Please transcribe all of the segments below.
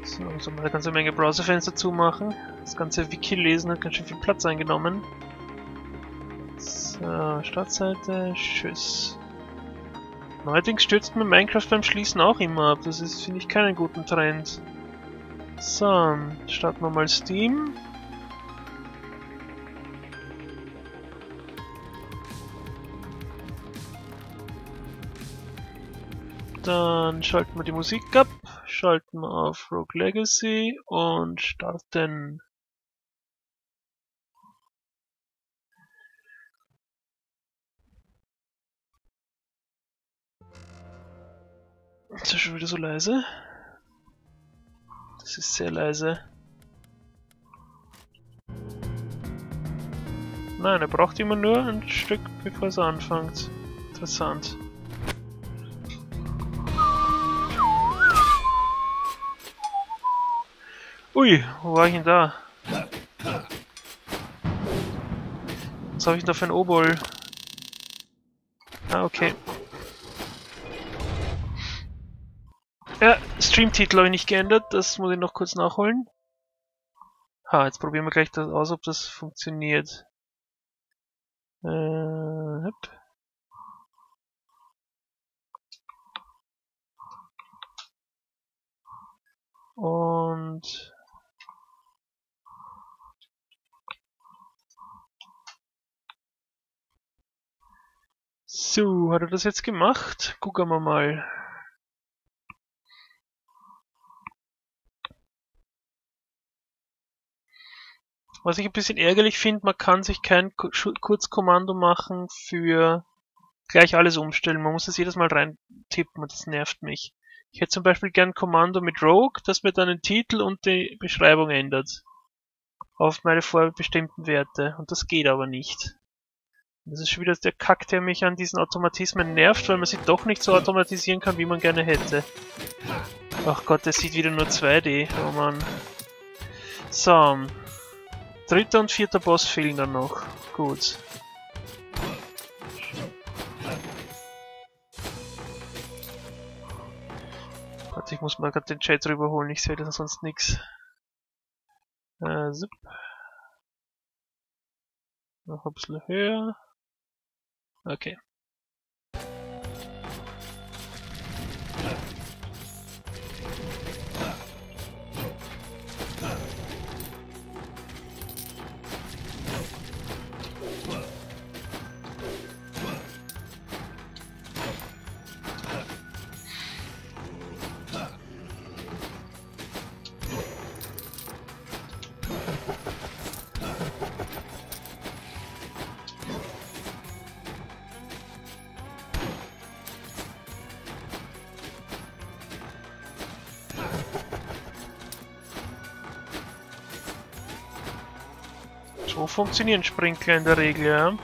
So, mal eine ganze Menge Browserfenster zumachen. Das ganze Wiki lesen hat ganz schön viel Platz eingenommen. So, Startseite, tschüss. Neuerdings stürzt mir Minecraft beim Schließen auch immer ab. Das ist, finde ich, keinen guten Trend. So, starten wir mal Steam. Dann schalten wir die Musik ab, schalten wir auf Rogue Legacy und starten. Ist das schon wieder so leise? Das ist sehr leise. Nein, er braucht immer nur ein Stück, bevor es anfängt. Interessant. Ui, wo war ich denn da? Was habe ich denn da für ein Obol? Ah, okay. Ja, Streamtitel habe ich nicht geändert, das muss ich noch kurz nachholen. Ha, jetzt probieren wir gleich das aus, ob das funktioniert. Hopp. Und so, hat er das jetzt gemacht? Gucken wir mal. Was ich ein bisschen ärgerlich finde, man kann sich kein Kurzkommando machen für gleich alles umstellen. Man muss das jedes Mal reintippen und das nervt mich. Ich hätte zum Beispiel gern ein Kommando mit Rogue, das mir dann den Titel und die Beschreibung ändert. Auf meine vorbestimmten Werte. Und das geht aber nicht. Das ist schon wieder der Kack, der mich an diesen Automatismen nervt, weil man sie doch nicht so automatisieren kann, wie man gerne hätte. Ach Gott, der sieht wieder nur 2D. Oh Mann. So. Dritter und vierter Boss fehlen dann noch. Gut. Warte, ich muss mal gerade den Chat rüberholen, ich sehe das sonst nix. Zip. Noch ein bisschen höher. Okay. So funktionieren Sprinkler in der Regel, ja.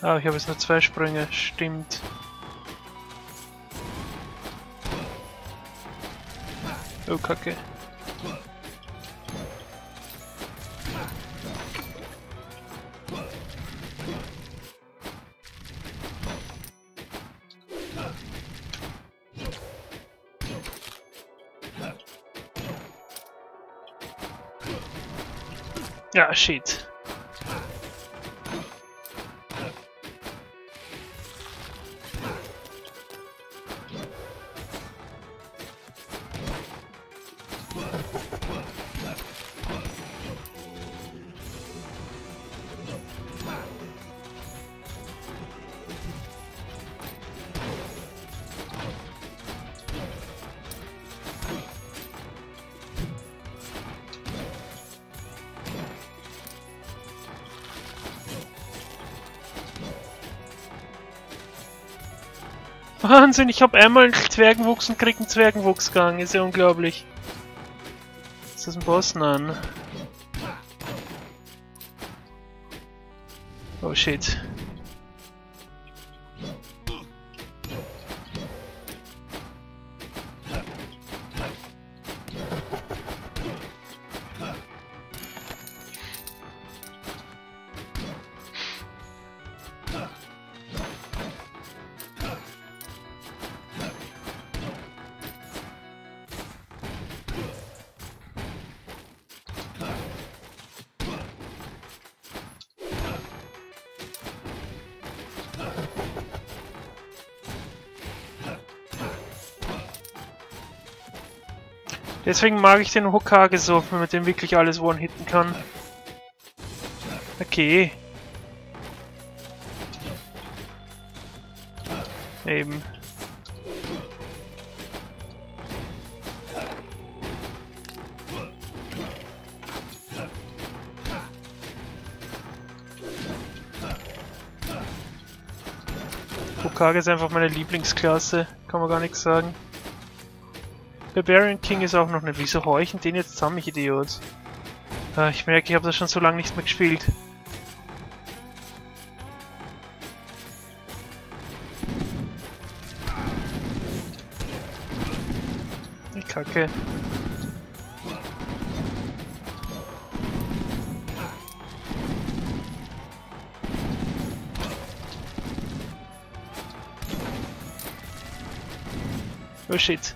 Ah, ich habe jetzt nur 2 Sprünge, stimmt. Oh, Kacke. Ja, shit. Wahnsinn, ich habe einmal einen Zwergenwuchs und krieg einen Zwergenwuchsgang. Ist ja unglaublich. Ist das ein Boss? Nein. Oh shit. Deswegen mag ich den Hokage so, wenn man den wirklich alles one-hitten kann. Okay. Eben. Hokage ist einfach meine Lieblingsklasse, kann man gar nichts sagen. Barbarian King ist auch noch nicht. Wieso hau ich denn den jetzt zusammen, ich Idiot? Ah, ich merke, ich habe das schon so lange nicht mehr gespielt. Die Kacke. Oh shit.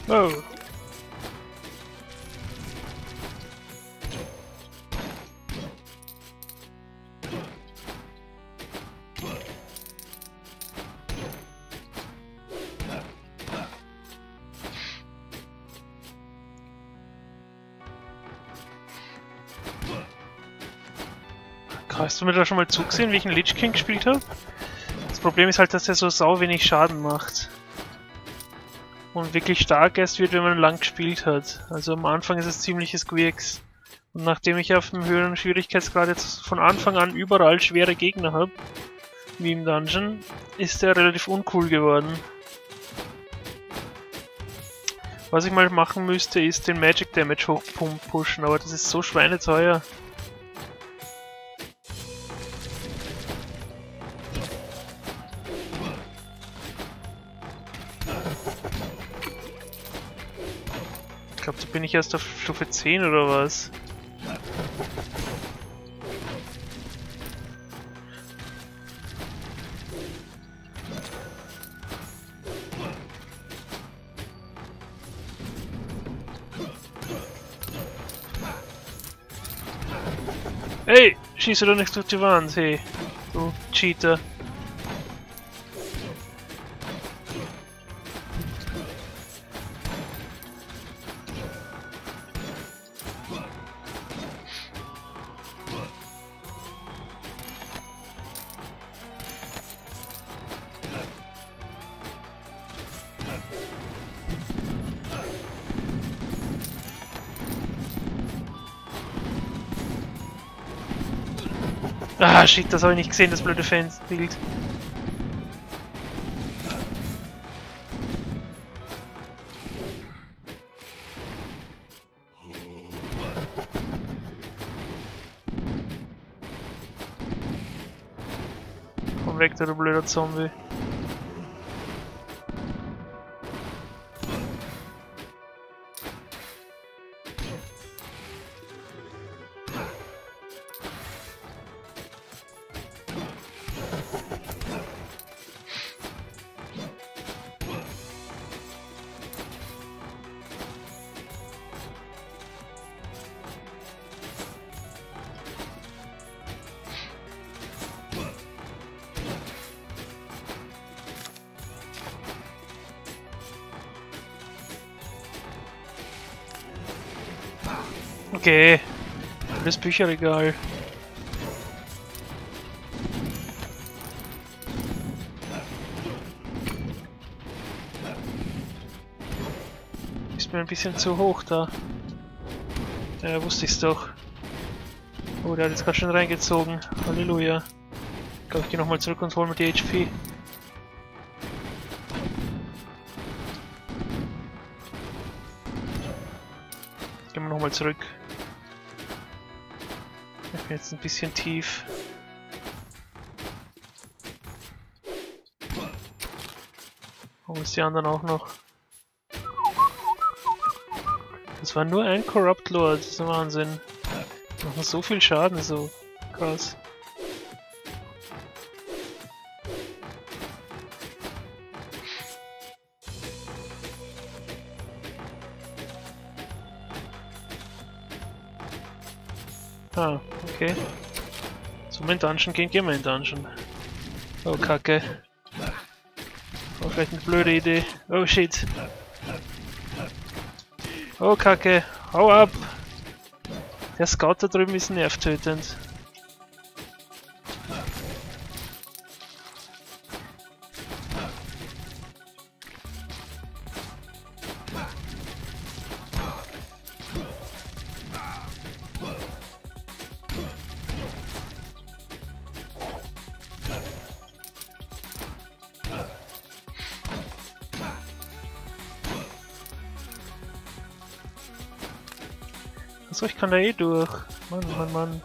Oh. Hast du mir da schon mal zugesehen, wie ich einen Lich King gespielt habe? Das Problem ist halt, dass der so sau wenig Schaden macht. Und wirklich stark erst wird, wenn man lang gespielt hat. Also am Anfang ist es ziemliches Quirks. Und nachdem ich auf dem höheren Schwierigkeitsgrad jetzt von Anfang an überall schwere Gegner habe, wie im Dungeon, ist der relativ uncool geworden. Was ich mal machen müsste, ist den Magic Damage hochpushen, aber das ist so schweineteuer. Ich glaube, da bin ich erst auf Stufe 10 oder was? Hey, schieße doch nicht durch die Wand, hey, du Cheater. Ah, shit, das habe ich nicht gesehen, das blöde Bild. Komm weg, du blöder Zombie. Okay, das Bücherregal. Ist mir ein bisschen zu hoch da. Ja, wusste ich's doch. Oh, der hat jetzt gerade schon reingezogen. Halleluja. Ich glaube, ich gehe nochmal zurück und hole mir die HP. Gehen wir nochmal zurück. Ich bin jetzt ein bisschen tief. Wo ist die anderen auch noch? Das war nur ein Corrupt Lord, das ist ein Wahnsinn. Die machen so viel Schaden, so krass. Ah, okay. Sollen wir in Dungeon gehen? Gehen wir in Dungeon. Oh, Kacke. War vielleicht eine blöde Idee. Oh, shit. Oh, Kacke. Hau ab! Der Scout da drüben ist nervtötend. Achso, ich kann da eh durch. Mann, Mann, Mann.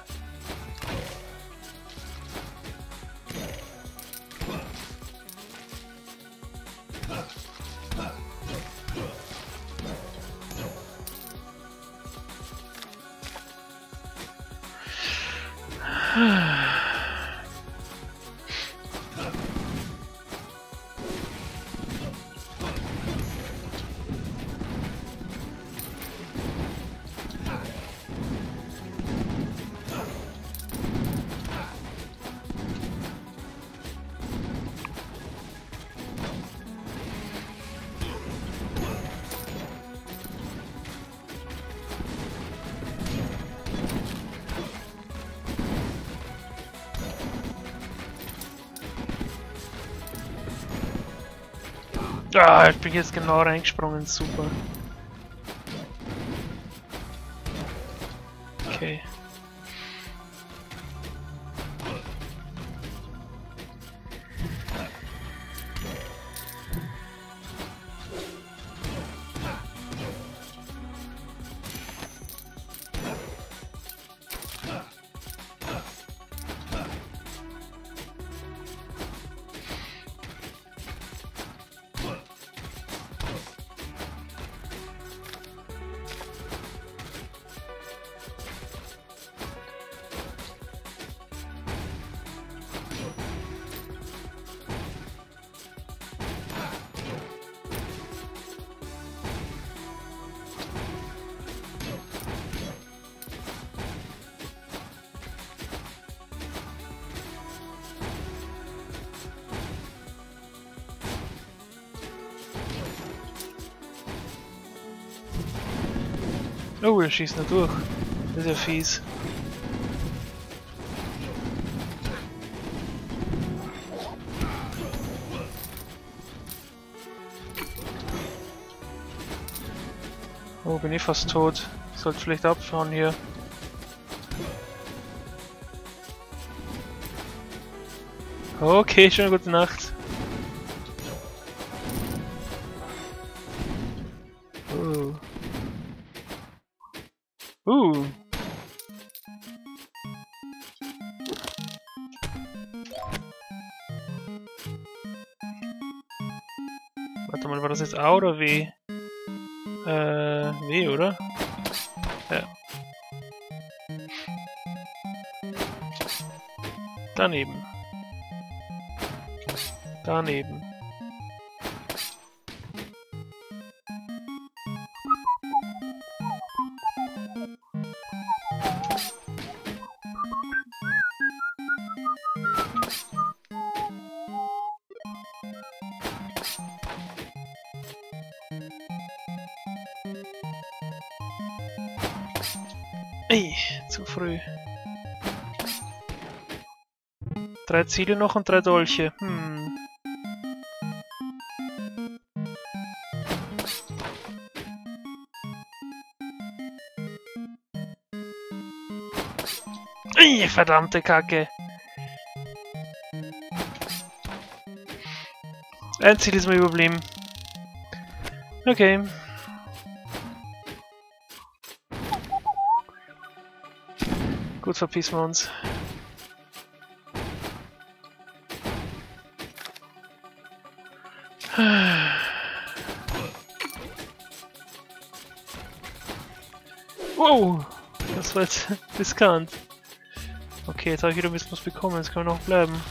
Ah, ich bin jetzt genau reingesprungen, super. Okay. Oh, er schießt nur durch. Das ist ja fies. Oh, bin ich fast tot. Ich sollte vielleicht abfahren hier. Okay, schöne gute Nacht. Oh. Warte mal, war das jetzt A oder W? W, oder? Ja. Daneben. Daneben. Ey, zu früh. 3 Ziele noch und 3 Dolche. Verdammte Kacke. Ein Ziel ist mir überblieben. Okay. Gut, verpissen wir uns. Wow, das war jetzt riskant. Okay, jetzt habe ich wieder ein bisschen was bekommen, jetzt können wir noch bleiben.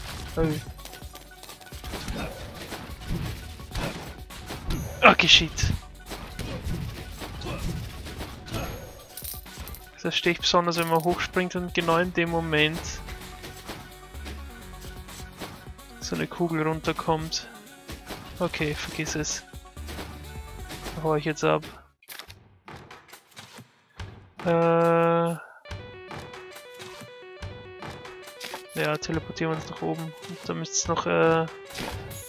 Okay, shit. Das sticht besonders, wenn man hochspringt und genau in dem Moment so eine Kugel runterkommt. Okay, vergiss es. Da hau ich jetzt ab. Ja, teleportieren wir uns nach oben. Und da müsste es noch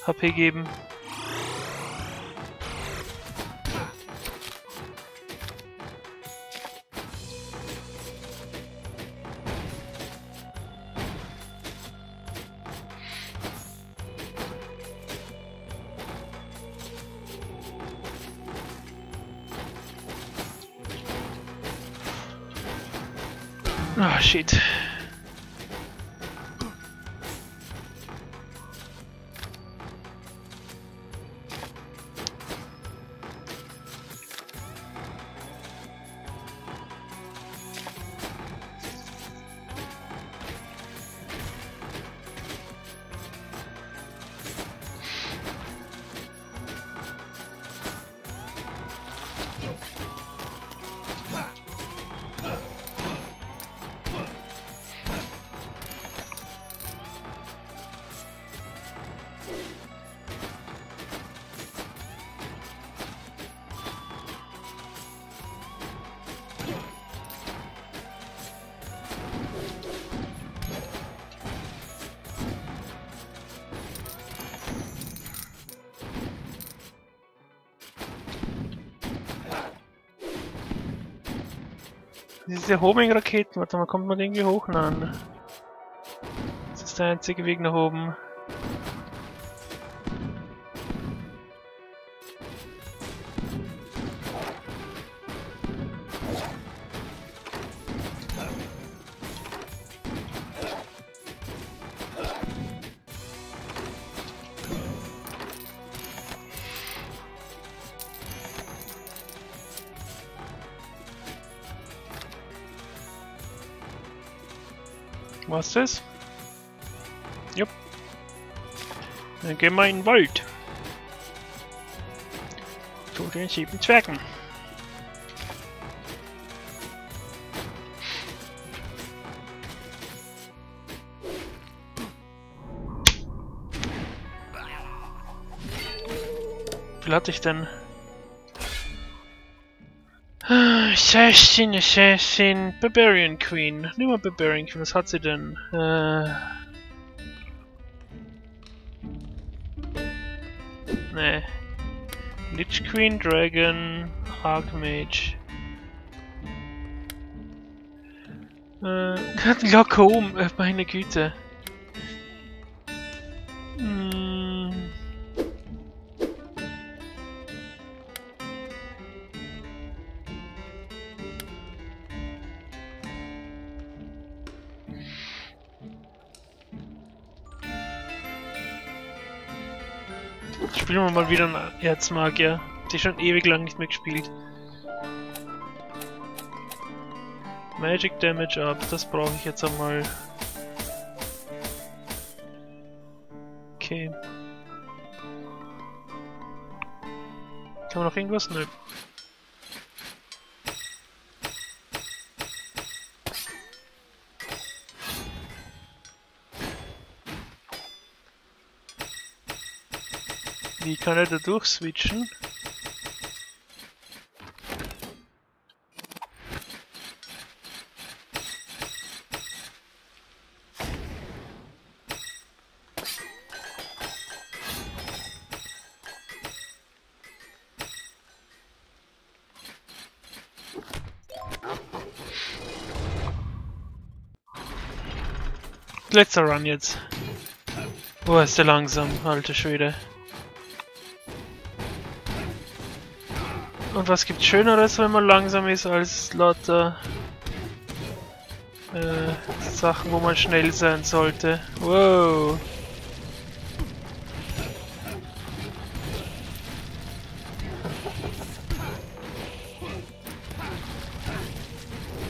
HP geben. Ah, shit. Diese Homing-Raketen, warte mal, kommt man irgendwie hoch? Nein. Das ist der einzige Weg nach oben. Was ist das? Jupp. Dann gehen wir in den Wald. Zu den 7 Zwergen. Wie viel hatte ich denn? Assassin, Barbarian Queen. Nimm mal Barbarian Queen, was hat sie denn? Ne. Lich Queen, Dragon, Archmage. Locker oben, meine Güte. Spielen wir mal wieder einen Erzmagier. Die schon ewig lang nicht mehr gespielt. Magic Damage Up, das brauche ich jetzt einmal. Okay. Kann man noch irgendwas? Nö. Wie kann er da durchswitchen? letzter Run jetzt. Oh, ist der langsam, alter Schwede. Und was gibt's Schöneres, wenn man langsam ist, als lauter Sachen, wo man schnell sein sollte. Wow.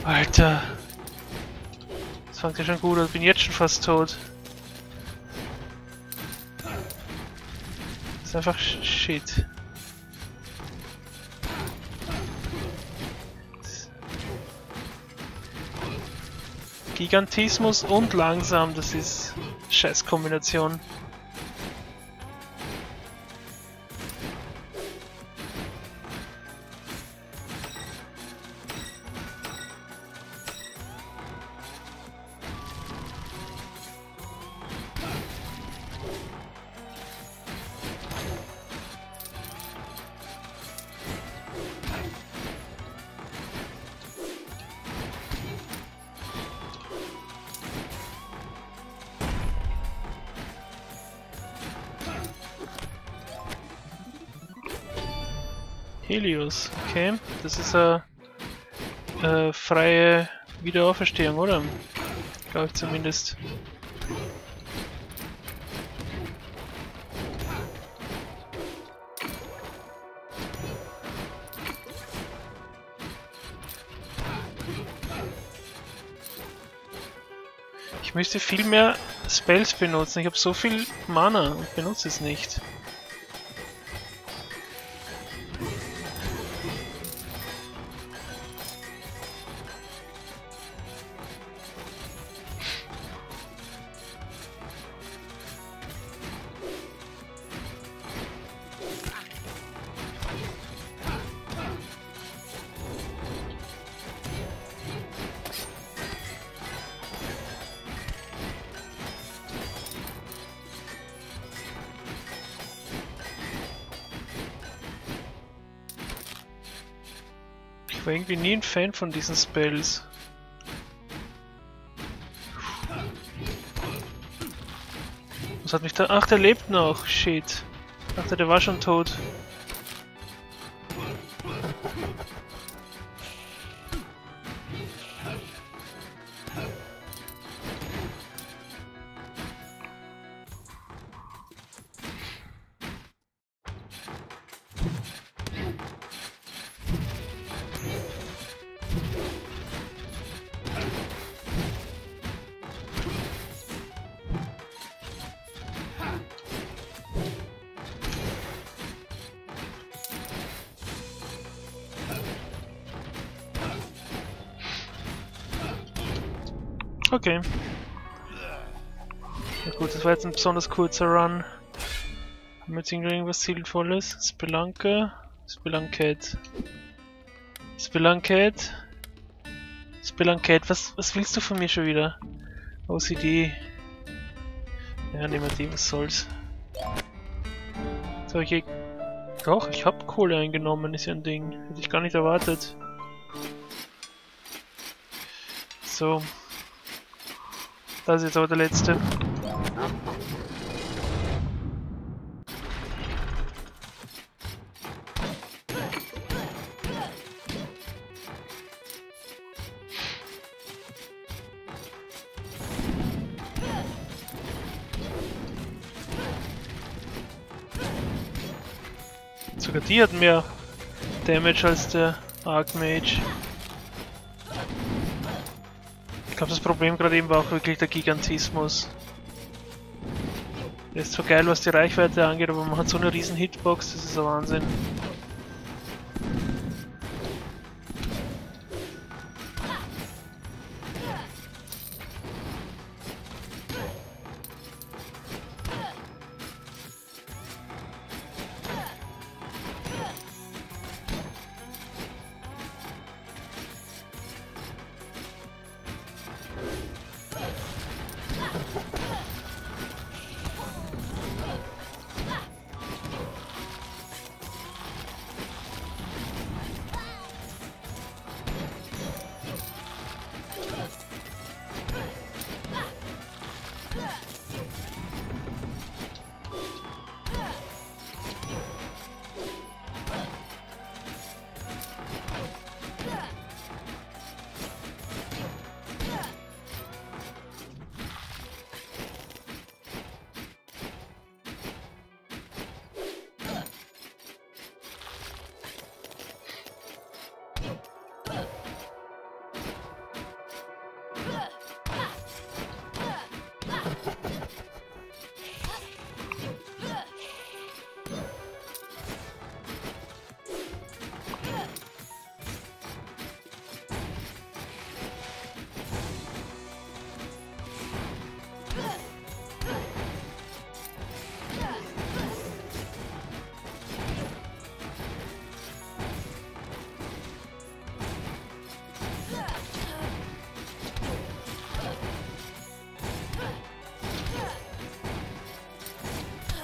Alter. Das fängt ja schon gut an, ich bin jetzt schon fast tot. Das ist einfach Shit. Gigantismus und langsam, das ist Scheiß-Kombination. Helios, okay. Das ist eine freie Wiederauferstehung, oder? Glaube ich zumindest. Ich müsste viel mehr Spells benutzen. Ich habe so viel Mana und benutze es nicht. Ich war irgendwie nie ein Fan von diesen Spells. Was hat mich da... Ach, der lebt noch. Shit. Ich dachte, der war schon tot. Okay. Ja gut, das war jetzt ein besonders kurzer Run. Haben wir jetzt irgendwas Sinnvolles? Spelunker? Spelunkette. Spelunkette? Spelunkette, was willst du von mir schon wieder? OCD. Ja, nehmen wir die, was soll's. So, ich... Doch, ich hab Kohle eingenommen, ist ja ein Ding. Hätte ich gar nicht erwartet. So. Das ist jetzt aber der letzte. Sogar die hat mehr Damage als der Archmage. Ich glaube, das Problem gerade eben war auch wirklich der Gigantismus. Der ist zwar geil, was die Reichweite angeht, aber man hat so eine riesen Hitbox, das ist ein Wahnsinn.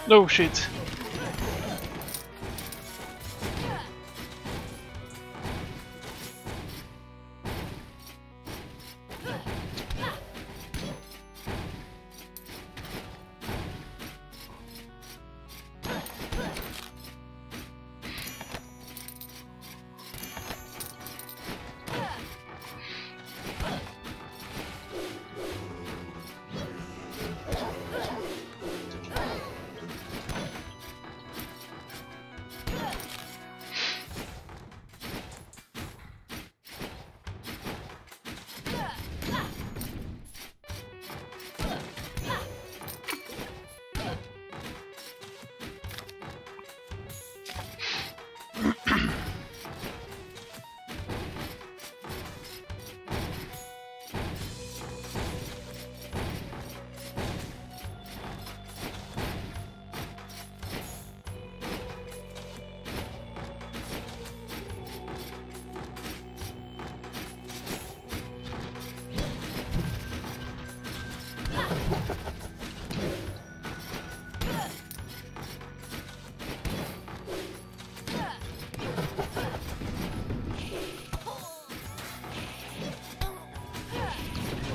Oh shit.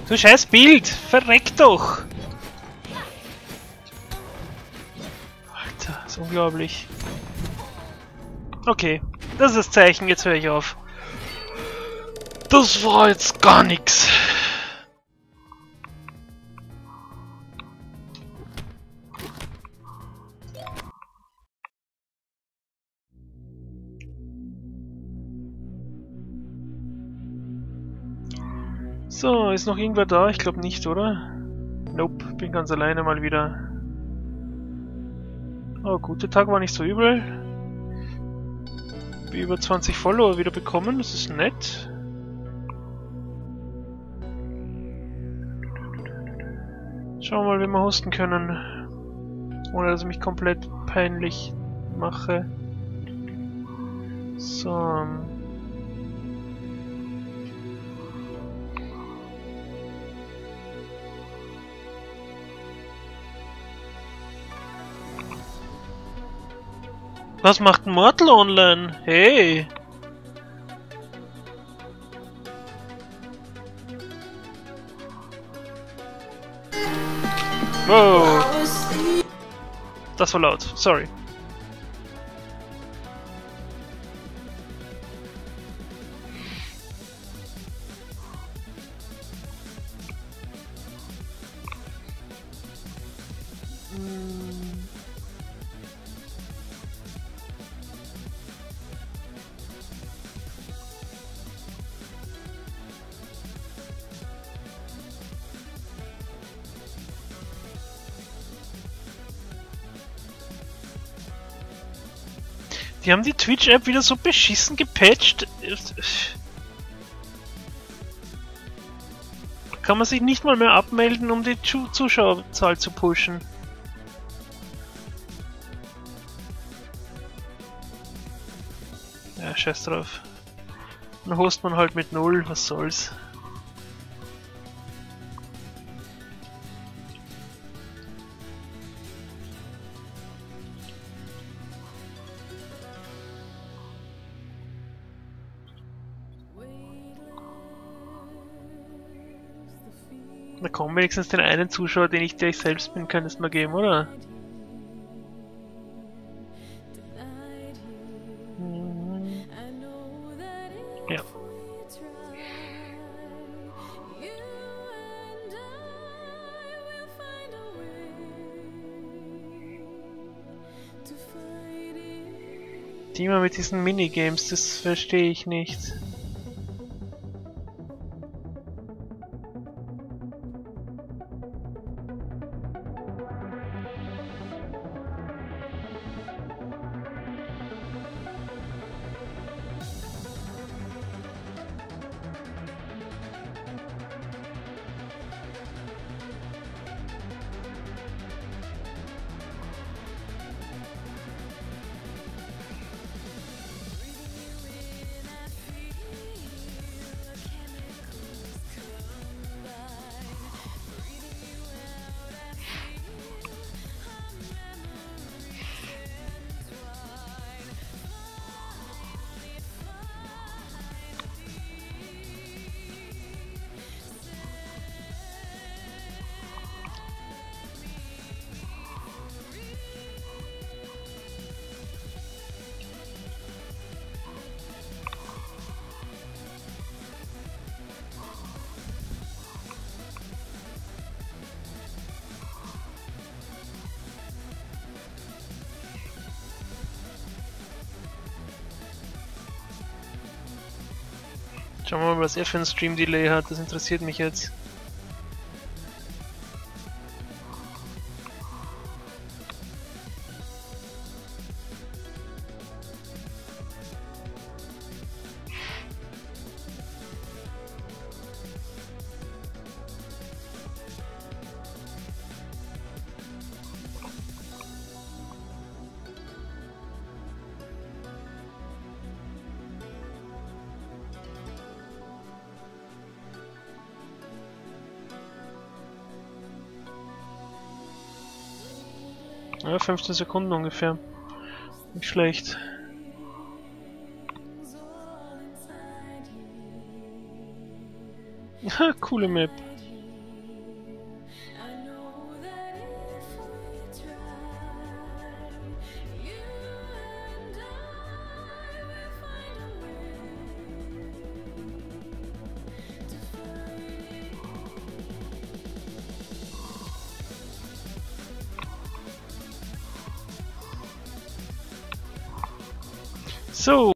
Du scheiß Bild! Verreck doch! Alter, ist unglaublich. Okay, das ist das Zeichen, jetzt höre ich auf. Das war jetzt gar nichts. So, ist noch irgendwer da? Ich glaube nicht, oder? Nope, bin ganz alleine mal wieder. Oh, guter Tag war nicht so übel. Über 20 Follower wieder bekommen, das ist nett. Schauen wir mal, wie wir hosten können. Ohne dass ich mich komplett peinlich mache. So. Was macht ein Mortal online? Hey! Wow! Das war laut, sorry. Die haben die Twitch-App wieder so beschissen gepatcht. Kann man sich nicht mal mehr abmelden, um die Zuschauerzahl zu pushen. Ja, scheiß drauf. Dann host man halt mit 0, was soll's. Na komm, wenigstens den einen Zuschauer, den ich selbst bin, kann es mal geben, oder? Ja. Die immer mit diesen Minigames, das verstehe ich nicht. Schauen wir mal, was er für ein Stream-Delay hat. Das interessiert mich jetzt. Ja, 15 Sekunden ungefähr. Nicht schlecht. Coole Map. So.